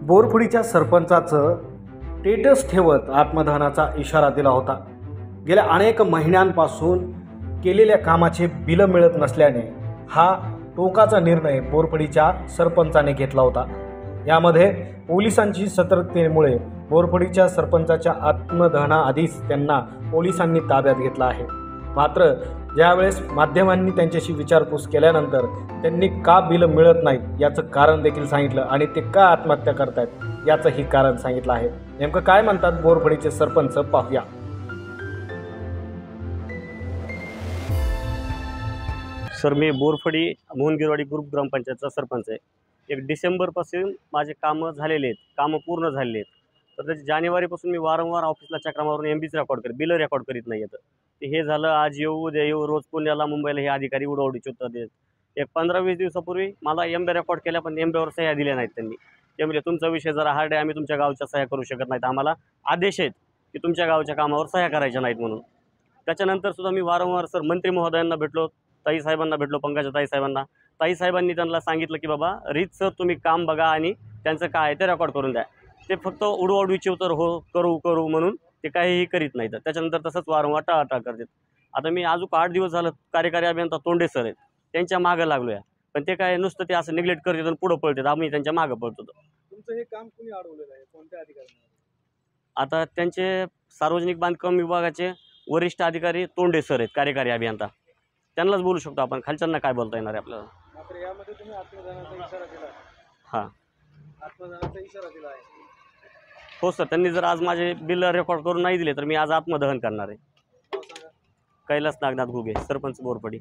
बोरफुडीच्या सरपंचाचं status ठेवत आत्मदहनाचा इशारा दिला होता। गेल्या अनेक महिन्यांपासून केलेल्या कामाचे बिल मिळत नसल्याने हा टोकाचा निर्णय बोरफुडीच्या सरपंचाने घेतला होता। यामध्ये पोलिसांची सतर्कतेमुळे बोरफुडीच्या सरपंचाच्या आत्मदहनाआधीच त्यांना पोलिसांनी ताब्यात घेतला आहे। मात्र ज्यावेळेस माध्यमांनी त्यांच्याशी विचारपूस केल्यानंतर त्यांनी का बिल मिळत नाही याचं कारण देखील सांगितलं आणि ते का आत्महत्या करतायत याचंही कारण सांगितलं आहे। नेमकं काय म्हणतात बोरफुडीचे सरपंच पाहूया। सर, मी बोरफडी मोहनगिरवाडी ग्रुप ग्रामपंचायतचा सरपंच आहे। 1 डिसेंबरपासून माझे कामं झालेले आहेत, कामं पूर्ण झालेले आहेत। तर त्याच्या जानेवारीपासून मी वारंवार ऑफिसला चक्रा मारून एमबीच रेकॉर्ड करीत, बिलं रेकॉर्ड करीत नाही येतं। ते हे झालं, आज येऊ उद्या येऊ, रोज पुण्याला मुंबईला हे अधिकारी उडवडीचे उत्तर देत। एक 15-20 दिवसापूर्वी मला एमबी रेकॉर्ड केल्या, पण एमबीवर सह्या दिल्या नाहीत त्यांनी। ते म्हणजे तुमचा विषय जरा हार्ड आहे, आम्ही तुमच्या गावच्या सह्या करू शकत नाहीत, आम्हाला आदेश आहेत की तुमच्या गावच्या कामावर सह्या करायच्या नाहीत म्हणून। त्याच्यानंतर सुद्धा मी वारंवार सर मंत्री महोदयांना भेटलो, ताई साहेबांना भेटलो, पंकजा ताई साहेबांना। ताई साहेबांनी त्यांना सांगितलं की बाबा रीतसर तुम्ही काम बघा आणि त्यांचं काय आहे ते रेकॉर्ड करून द्या। ते फक्त उडवाउडवीचे उत्तर हो करू म्हणून ते काहीही करीत नाहीत। त्याच्यानंतर तसंच वारंवार टाळाटाळ करतात। आता मी अजून 8 दिवस झालं कार्यकारी अभियंता तोंडे सर आहेत, त्यांच्या मागं लागलो आहे, पण ते काय नुसतं ते असं निग्लेक्ट करतात आणि पुढं पळतात, आम्ही त्यांच्या मागं पळतो। तुमचं हे काम कुणी अडवलेलं आहे, कोणत्या अधिकाऱ्यांनी? आता त्यांचे सार्वजनिक बांधकाम विभागाचे वरिष्ठ अधिकारी तोंडे सर आहेत, कार्यकारी अभियंता, त्यांनाच बोलू शकतो आपण, खालच्यांना काय बोलता येणार आहे आपल्याला। मात्र यामध्ये तुम्ही आत्मदहनाचा इशारा दिला आहे। हां, आत्मदहनाचा इशारा दिला आहे। हो सर, त्यांनी जर आज माझे बिल रेकॉर्ड करून नाही दिले तर मी आज आत्मदहन करणार आहे। नाव सांगा। कैलास नागनाथ घुगे, सरपंच बोरफडी।